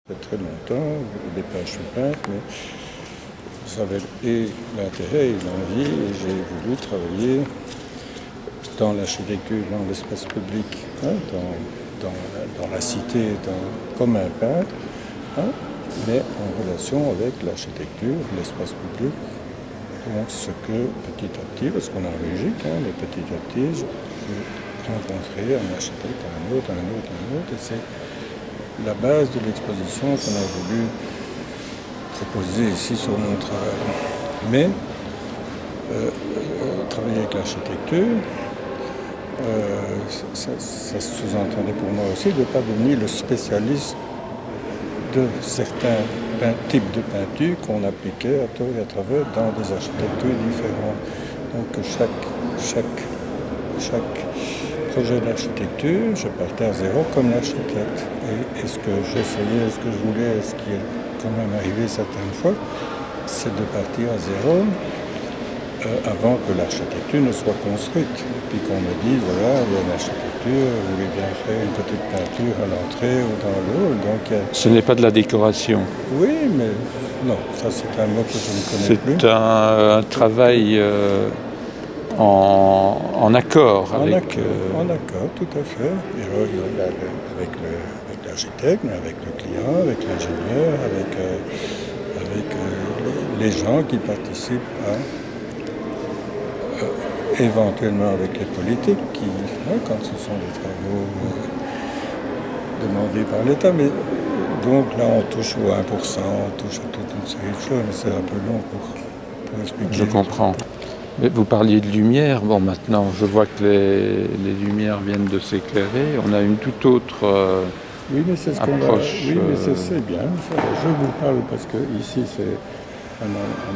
Très longtemps, au départ je suis peintre, mais j'avais et l'intérêt et l'envie et j'ai voulu travailler dans l'architecture, dans l'espace public, hein, dans la cité, comme un peintre, hein, mais en relation avec l'architecture, l'espace public. Donc ce que petit à petit, parce qu'on est en Belgique, hein, mais petit à petit, j'ai rencontré un architecte, un autre, et c'est la base de l'exposition qu'on a voulu proposer ici sur mon travail. Mais travailler avec l'architecture, ça sous-entendait pour moi aussi de ne pas devenir le spécialiste de certains types de peinture qu'on appliquait à tort et à travers dans des architectures différentes. Donc chaque projet d'architecture, je partais à zéro comme l'architecte. Et ce que j'essayais, ce que je voulais, ce qui est quand même arrivé certaines fois, c'est de partir à zéro avant que l'architecture ne soit construite. Et puis qu'on me dise, voilà, il y a une architecture, vous voulez bien faire une petite peinture à l'entrée ou dans le hall. Ce n'est pas de la décoration. Oui, mais non, ça c'est un mot que je ne connais plus. C'est un travail en accord avec... En accord, tout à fait. Et avec l'architecte, mais avec le client, avec l'ingénieur, avec les gens qui participent éventuellement avec les politiques, quand ce sont des travaux demandés par l'État. Mais donc là, on touche au 1%, on touche à toute une série de choses, mais c'est un peu long pour expliquer. Je comprends. Mais vous parliez de lumière. Bon, maintenant, je vois que les lumières viennent de s'éclairer. On a une toute autre oui, mais c'est ce approche. Oui, mais c'est bien. Je vous parle parce que ici, c'est un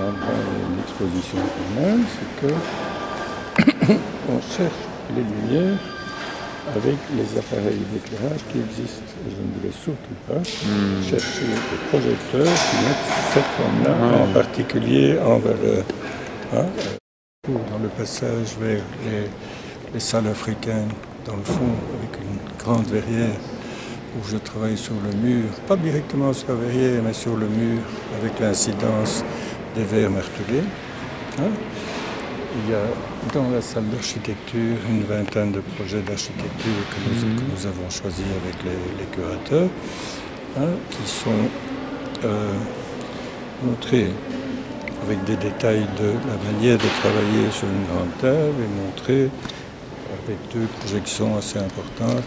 endroit, une exposition quand même. C'est que on cherche les lumières avec les appareils d'éclairage qui existent. Je ne voulais surtout pas chercher des projecteurs qui mettent cette forme-là, en particulier en valeur. Dans le passage vers les salles africaines, dans le fond, avec une grande verrière où je travaille sur le mur, pas directement sur la verrière, mais sur le mur, avec l'incidence des verres martelés. Il y a dans la salle d'architecture une vingtaine de projets d'architecture que nous avons choisis avec les curateurs, qui sont montrés avec des détails de la manière de travailler sur une grande table et montrés avec deux projections assez importantes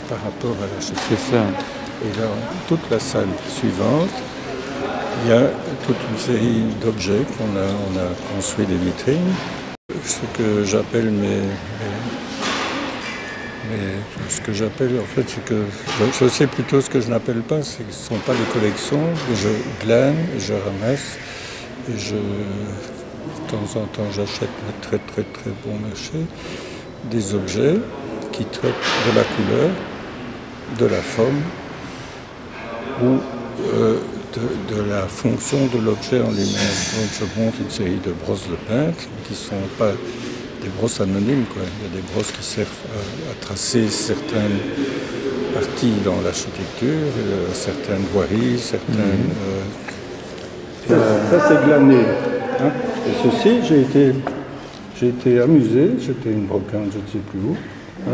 par rapport à l'architecture. Et là, toute la salle suivante, il y a toute une série d'objets qu'on a construit des vitrines. Ce que j'appelle ce que j'appelle en fait, c'est que je sais plutôt ce que je n'appelle pas, ce ne sont pas des collections, je glane, je ramasse, et de temps en temps j'achète à très bon marché des objets qui traitent de la couleur, de la forme ou de la fonction de l'objet en lui-même. Donc je montre une série de brosses de peintre qui ne sont pas des brosses anonymes, quoi. Il y a des brosses qui servent à tracer certaines parties dans l'architecture, certaines voiries, certaines... Ça c'est glané. Et ceci, j'ai été amusé, j'étais une brocante, je ne sais plus où.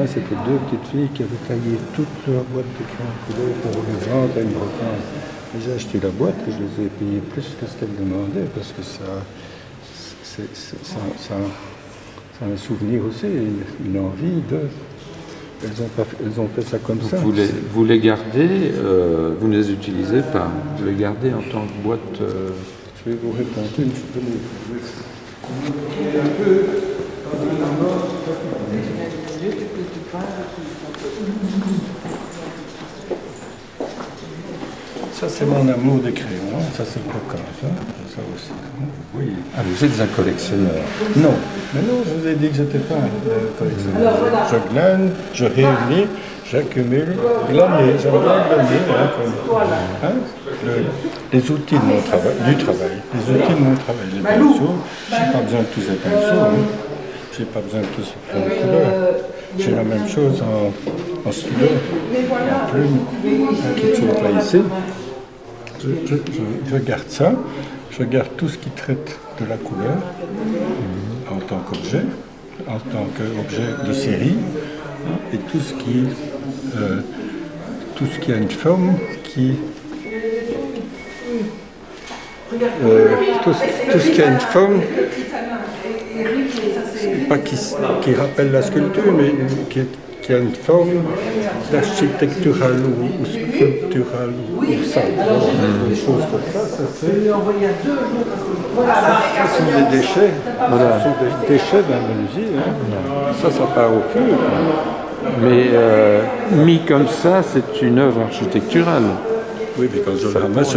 C'était deux petites filles qui avaient taillé toute leur boîte de crayons de couleur pour les vendre à une brocante. Et j'ai acheté la boîte et je les ai payées plus que ce qu'elles demandaient, parce que ça a un souvenir aussi, une envie de... Elles ont fait ça comme ça. Vous les gardez, vous ne les utilisez pas, vous les gardez en tant que boîte... Je vais vous répondre une Ça, c'est mon amour des crayons. Ça, c'est le coquin. Ça aussi. Oui. Ah, vous êtes un collectionneur. Non. Mais non, je vous ai dit que je n'étais pas un collectionneur. Je glane, je réunis, j'accumule. Glaner, j'aime bien glaner. Les outils de mon travail, Les outils de mon travail, les pinceaux. Je n'ai pas besoin de tous ces pinceaux. Je n'ai pas besoin de tous ces couleurs. J'ai la même chose en stylo, en plume, qui ne sont pas ici. Je garde ça, je garde tout ce qui traite de la couleur en tant qu'objet, en tant qu'objet de série, et tout ce qui a une forme qui... tout ce qui a une forme, pas qui rappelle la sculpture, mais qui a une forme architecturale ou sculpturale ou ça. Des choses comme ça, ce sont des déchets. Voilà. Ce sont des déchets d'un menuisier. Hein. Ça part au feu. Mais mis comme ça, c'est une œuvre architecturale. Oui, mais quand je le ramasse,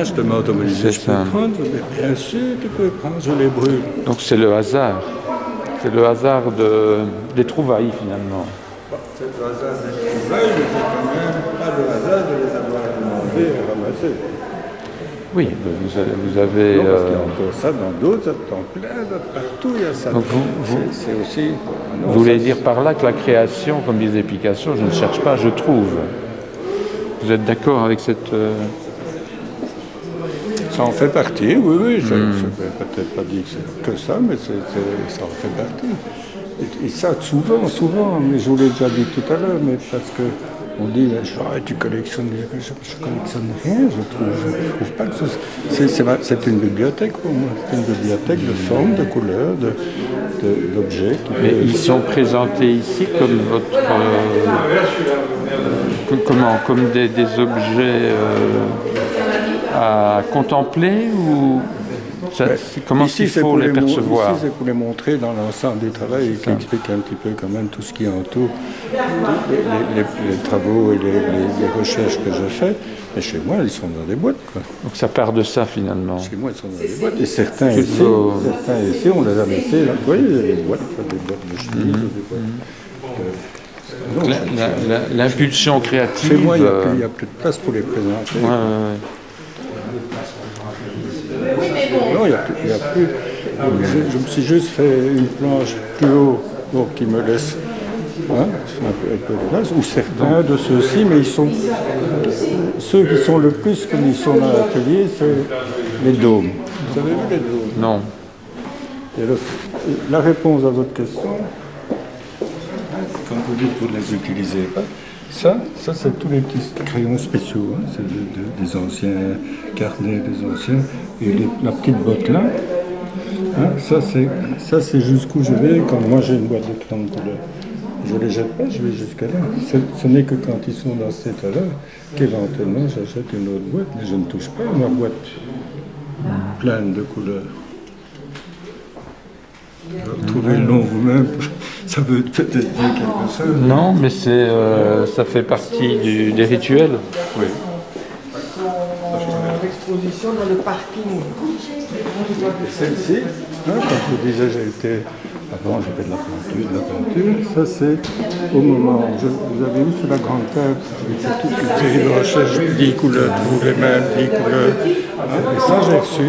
je demande au menuisier, je peux prendre, mais bien sûr tu peux prendre, je les brûle. Donc c'est le hasard. C'est le hasard des trouvailles finalement. C'est le hasard des trouvailles, mais c'est quand même pas le hasard de les avoir demandés et ramassés. Oui, vous avez... Non, parce qu'il y a encore ça dans d'autres, dans plein d'autres, partout il y a ça. Donc c'est aussi... Vous voulez dire par là que la création, comme disait Picasso, je ne cherche pas, je trouve. Vous êtes d'accord avec cette... Ça en fait partie, oui. Je ne vais peut-être pas dire que c'est que ça, mais ça en fait partie. Et ça, souvent, mais je vous l'ai déjà dit tout à l'heure, mais parce que on dit, tu collectionnes, je collectionne rien, je trouve pas que c'est une bibliothèque pour moi. C'est une bibliothèque de formes, de couleurs, d'objets. Mais ils sont présentés ici comme votre... comme des objets à contempler ou... Comment il faut les percevoir? Ici, c'est pour les montrer dans l'ensemble du travail et qui explique un petit peu quand même tout ce qui entoure les travaux et les recherches que je fais. Et chez moi, ils sont dans des boîtes, quoi. Donc ça part de ça, finalement. Chez moi, ils sont dans des boîtes. Et certains ici, on les a laissés. Là. Vous voyez, il y a des boîtes de chemises, des boîtes... L'impulsion créative... Chez moi, il n'y a plus de place pour les présenter. Non, il n'y a plus. Je me suis juste fait une planche plus haut, donc qui me laisse un peu de place. Ou certains de ceux-ci, mais ils sont ceux qui sont le plus comme ils sont dans l'atelier, c'est les dômes. Vous avez vu les dômes? Non. Et la réponse à votre question, quand vous dites que vous ne les utilisez pas, ça c'est tous les petits crayons spéciaux, hein. C'est des anciens carnets, des anciens, et la petite botte là, hein, ça c'est jusqu'où je vais quand moi j'ai une boîte de crayons de couleur. Je ne les jette pas, je vais jusqu'à là. Ce n'est que quand ils sont dans cet état-là qu'éventuellement j'achète une autre boîte, mais je ne touche pas à ma boîte pleine de couleurs. Trouvez le nom vous-même, ça veut peut-être dire quelque chose. Non, mais ça fait partie des rituels. Oui. L'exposition dans le parking. Celle-ci, hein, quand je vous disais, avant j'ai fait de la peinture, ça c'est au moment, vous avez vu sur la grande table, j'ai fait toute une série de recherches, 10 couleurs, vous les mêmes, 10 couleurs. Et ça j'ai reçu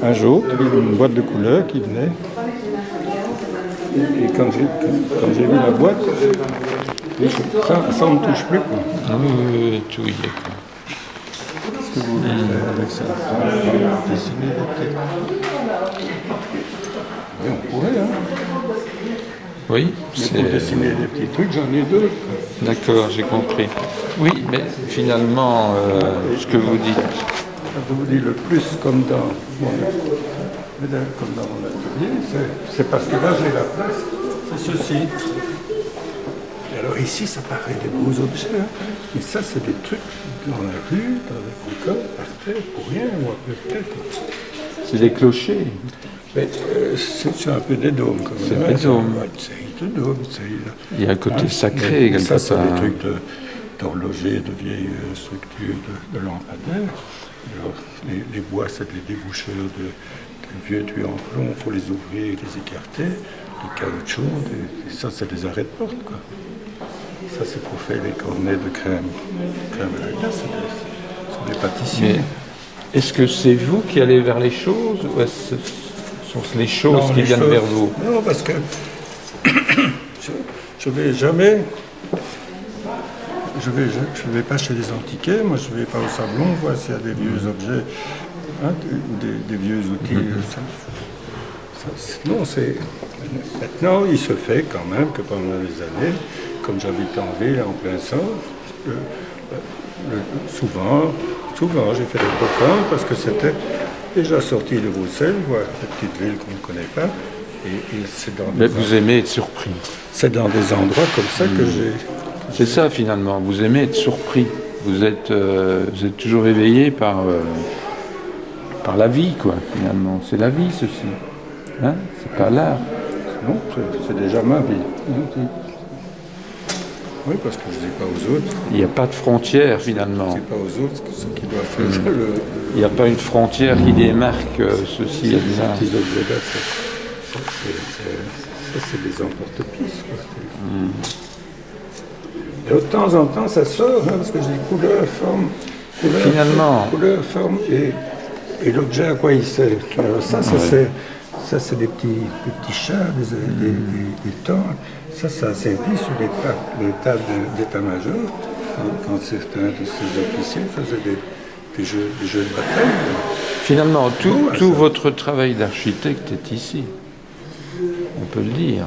un jour, une boîte de couleurs qui venait. Et quand j'ai vu la boîte, ça on ne touche plus. Quoi. Oui, tout y est. Qu'est-ce que vous voulez faire avec ça? Dessiner des petites... Et on pourrait, hein. Oui, mais pour dessiner des petits trucs, j'en ai deux. D'accord, j'ai compris. Oui, mais finalement, ce que vous dites... Je vous dis le plus comme dans mon atelier, c'est parce que là j'ai la place, c'est ceci. Et alors ici, ça paraît des beaux objets, hein, mais ça c'est des trucs dans la rue, dans les écoles, par terre, pour rien, ou un peu peut-être. C'est des clochers. C'est un peu des dômes, comme ça. C'est des dômes. Une série de dômes. Il y a un côté sacré, quelque ça, c'est part. des trucs d'horloger, de vieilles structures, de lampadaires. Alors, les bois, c'est des déboucheurs de vieux tuyaux en plomb, il faut les ouvrir, les écarter, les caoutchouc, et ça, c'est des arrêts de porte, quoi. Ça, c'est pour faire les cornets de crème à la glace, ce sont des pâtissiers. Mais est-ce que c'est vous qui allez vers les choses ou est-ce sur les choses Non, qui les viennent choses- vers vous. Non, parce que je vais jamais. Je vais pas chez les antiquaires, moi je vais pas au sablon, voir s'il y a des vieux objets, hein, ou des vieux outils. Non, c'est. Maintenant, il se fait quand même que pendant les années, comme j'habite en ville, en plein centre, souvent j'ai fait des brocantes parce que c'était déjà sorti de Bruxelles, voilà, une petite ville qu'on ne connaît pas. Et c'est dans Mais des vous aimez être surpris. c'est dans des endroits comme ça que j'ai. C'est ça finalement, vous aimez être surpris. Vous êtes toujours éveillé par la vie, quoi, finalement. C'est la vie, ceci. Hein? C'est pas l'art. Non, c'est déjà ma vie. Oui, parce que je ne dis pas aux autres. Il n'y a pas de frontière, finalement. Je ne dis pas aux autre ce qu'ils doivent faire. Il n'y a pas une frontière qui démarque ceci et ça. Ces petits objets-là, ça, c'est des emporte-pièces. Et de temps en temps, ça sort, hein, parce que j'ai couleur, forme, couleur, forme et l'objet à quoi il sert. Alors ça c'est des petits chats, des tentes. Ça a servi sur les tables d'état-major, quand certains de ces officiers faisaient des jeux de bataille. Finalement, tout votre travail d'architecte est ici. On peut le dire.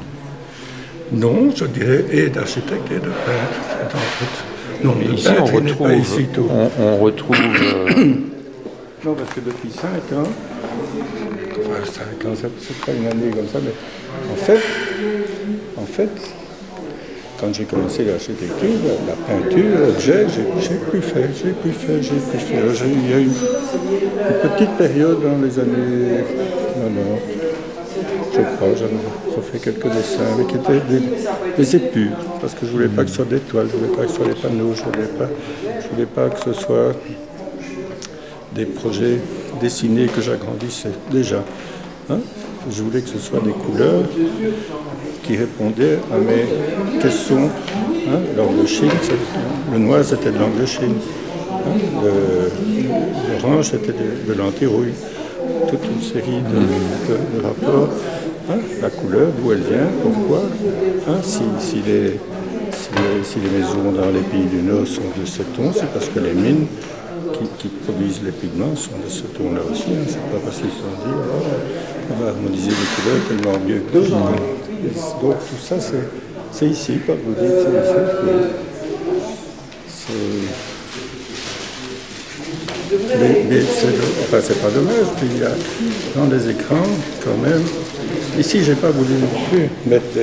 Non, je dirais et d'architecte et de peintre. Non, Mais de ici, peintre, on il n'est pas ici retrouve... tout. On retrouve Non, parce que depuis 5 ans, enfin 5 ans, c'est pas une année comme ça, mais en fait, quand j'ai commencé l'architecture, la peinture, l'objet, j'ai pu faire. Il y a eu une petite période dans les années... Non, je crois, j'ai fait quelques dessins, mais qui étaient des épures, parce que je voulais pas que ce soit des toiles, je voulais pas que ce soit des panneaux, je voulais pas que ce soit des projets dessinés que j'agrandissais déjà. Hein? Je voulais que ce soit des couleurs qui répondaient à mes questions. Hein? L'angle de Chine, le noir c'était de l'angle de Chine, hein? L'orange c'était de l'antirouille. Toute une série de rapports. Hein? La couleur, d'où elle vient, pourquoi. Hein? Si les maisons dans les pays du Nord sont de ce ton, c'est parce que les mines qui produisent les pigments sont de ce ton-là aussi. Hein? C'est pas parce qu'ils se sont dit on va harmoniser les couleurs tellement mieux que d'autres. Donc tout ça, c'est ici, quand vous dites c'est ici. Mais c'est pas dommage, puis il y a dans les écrans, quand même. Ici, j'ai pas voulu non plus mettre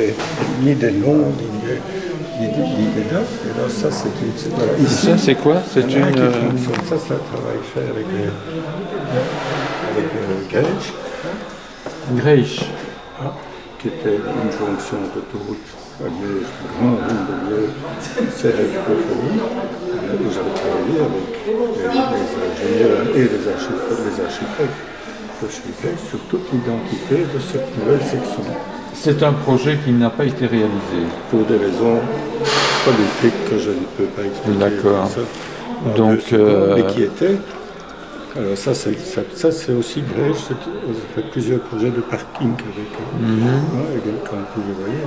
ni des noms, ni des dates. Et là, ça, c'est voilà. Ici, ça, c'est quoi? C'est il y en a un une... qui fonctionne. Ça, c'est un travail fait avec Gage, Greisch. qui était une jonction d'autoroute à Liège, grand rond de Liège, Serre-et-Cophonie, où j'avais travaillé avec les ingénieurs et les architectes de chez Gage sur toute l'identité de cette nouvelle section. C'est un projet qui n'a pas été réalisé. Pour des raisons politiques que je ne peux pas expliquer. D'accord. Donc, Donc, mais qui était. Alors ça c'est aussi Grèce, j'ai fait plusieurs projets de parking avec comme vous le voyez.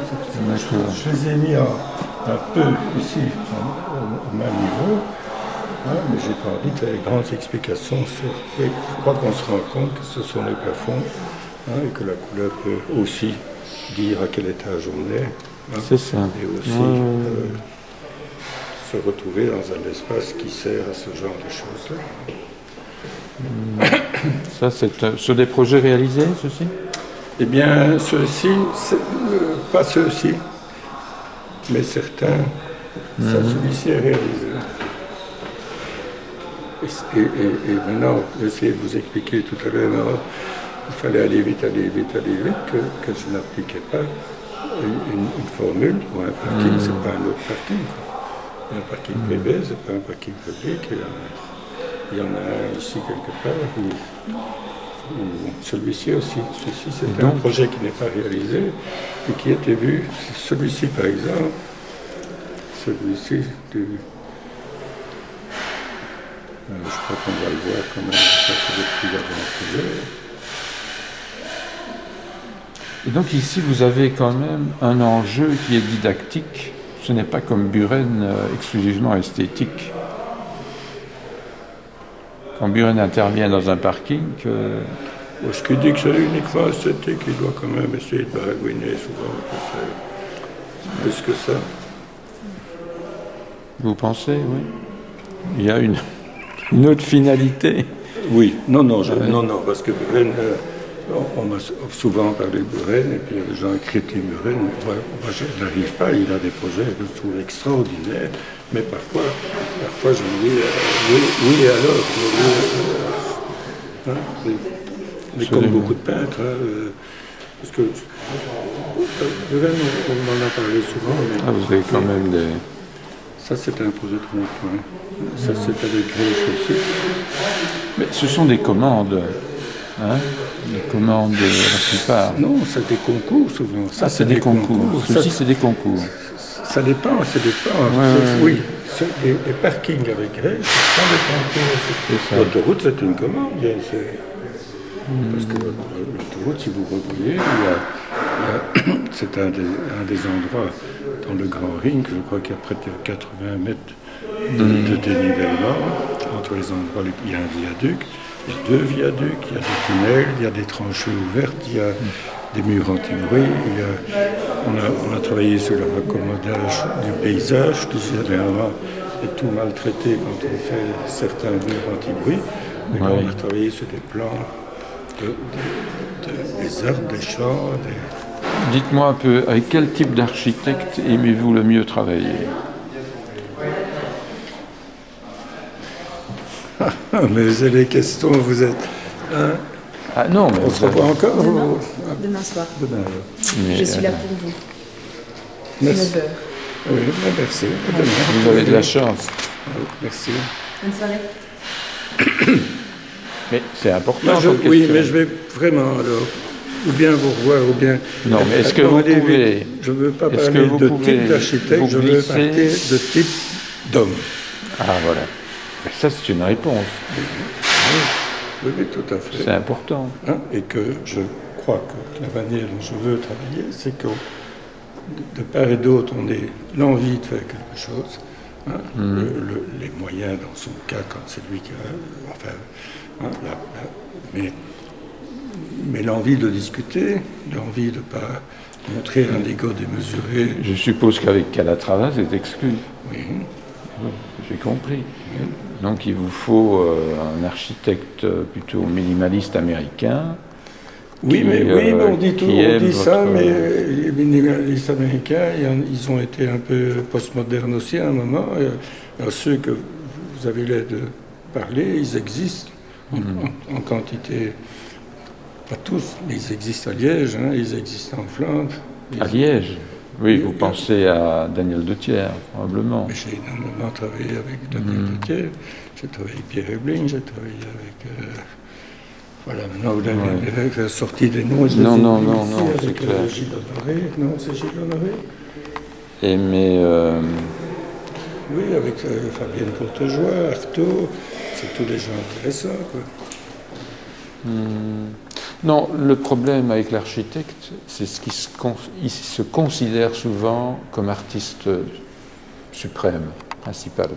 Je les ai mis un peu ici, au même niveau, hein, mais j'ai pas envie de faire de grandes explications sur. Et je crois qu'on se rend compte que ce sont les plafonds, hein, et que la couleur peut aussi dire à quel étage on est. Hein, c'est ça. Et aussi se retrouver dans un espace qui sert à ce genre de choses-là. Ça, c'est sur des projets réalisés, ceci? Eh bien, ceux-ci, pas ceux-ci, mais certains, celui-ci est réalisé. Et maintenant, j'essayais de vous expliquer tout à l'heure, il fallait aller vite, que je n'appliquais pas une formule pour un parking, c'est pas un autre parking. Un parking privé, c'est pas un parking public. Il y en a un ici quelque part, ou celui-ci aussi. Celui-ci, c'est un projet qui n'est pas réalisé et qui était vu. Celui-ci, par exemple, celui-ci, je crois qu'on va le voir quand même, ça c'est des petits avant-projets. Et donc ici, vous avez quand même un enjeu qui est didactique. Ce n'est pas comme Buren exclusivement esthétique. Quand Buren intervient dans un parking, Ce qui dit que c'est uniquement esthétique, il doit quand même essayer de baragouiner souvent. C'est plus que ça. vous pensez, oui, il y a une autre finalité. Oui, non, parce que Buren, on m'a souvent parlé de Buren, et puis les gens critiquent Buren. Moi, je n'arrive pas, il a des projets que je trouve extraordinaires, mais parfois je me dis, oui, alors, mais comme beaucoup de peintres, parce que Buren, on m'en a parlé souvent. Mais, Vous avez quand même des... Ça, c'est un projet de rond-point. Ça, c'est avec Grèche aussi. Mais ce sont des commandes, hein, des commandes la plupart. Non, c'est des concours souvent. Ça, c'est des concours. Ceci, c'est des concours. Ça dépend. Oui, les parkings avec Grèce, ce sont des concours. L'autoroute, c'est une commande. Parce que l'autoroute, si vous revoyez, c'est un des endroits dans le Grand Ring, je crois qu'il y a près de 80 mètres de dénivellement. Entre les endroits, il y a un viaduc, il y a 2 viaducs, il y a des tunnels, il y a des tranchées ouvertes, il y a des murs anti-bruit. On a travaillé sur le raccommodage du paysage, qui généralement est tout maltraité quand on fait certains murs anti-bruit. Mais là, on a travaillé sur des plans des arbres, des champs. Dites-moi un peu, avec quel type d'architecte aimez-vous le mieux travailler? Mais c'est les questions, vous êtes... Hein? Ah non, mais... On se revoit encore Demain soir. Demain. Je suis là pour vous. Merci. 9h. Oui, merci. À demain. Vous avez de la chance. Merci. Bonne soirée. Mais c'est important. Oui, mais je vais vraiment alors... Ou bien vous revoir, ou bien... Non, mais est-ce que vous pouvez... Je ne veux pas parler de type d'architecte, je veux parler de type d'homme. Ah, voilà. Ça, c'est une réponse. Oui, tout à fait. C'est important. Hein, et que je crois que la manière dont je veux travailler, c'est que de part et d'autre, on ait l'envie de faire quelque chose. Hein, les moyens, dans son cas, quand c'est lui qui a... Enfin, hein, mais l'envie de discuter, l'envie de ne pas montrer un ego démesuré. Je suppose qu'avec Calatrava, c'est exclu. Oui. J'ai compris. Oui. Donc il vous faut un architecte plutôt minimaliste américain. Oui, mais on dit ça, mais les minimalistes américains, ils ont été un peu postmodernes aussi à un moment. Ceux que vous avez l'air de parler, ils existent en quantité. Pas tous, mais ils existent à Liège, hein, ils existent en Flandre. À Liège? Oui, vous pensez à Daniel Dethier, probablement. J'ai énormément travaillé avec Daniel Dethier. J'ai travaillé avec Pierre Ebling, j'ai travaillé avec... voilà, maintenant vous avez sorti des noms. Non, c'est clair. Gilles Honoré. Non, c'est Gilles Honoré. Et mais... Oui, avec Fabienne Courtejoie, Artaud, c'est tous des gens intéressants, quoi. Non, le problème avec l'architecte, c'est ce qu'il se considère souvent comme artiste suprême, principal.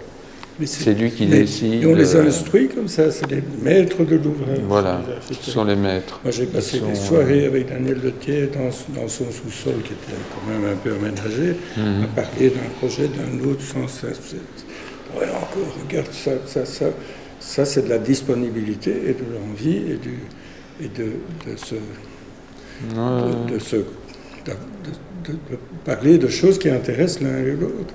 C'est lui qui décide. Et on les a instruits comme ça, c'est les maîtres de l'ouvrage. Voilà, ce sont les maîtres. Moi j'ai passé des soirées avec Daniel Dethier dans son sous-sol, qui était quand même un peu aménagé, à parler d'un projet, d'un autre, sans cesse. Ouais, encore, regarde, ça c'est de la disponibilité et de l'envie de parler de choses qui intéressent l'un et l'autre.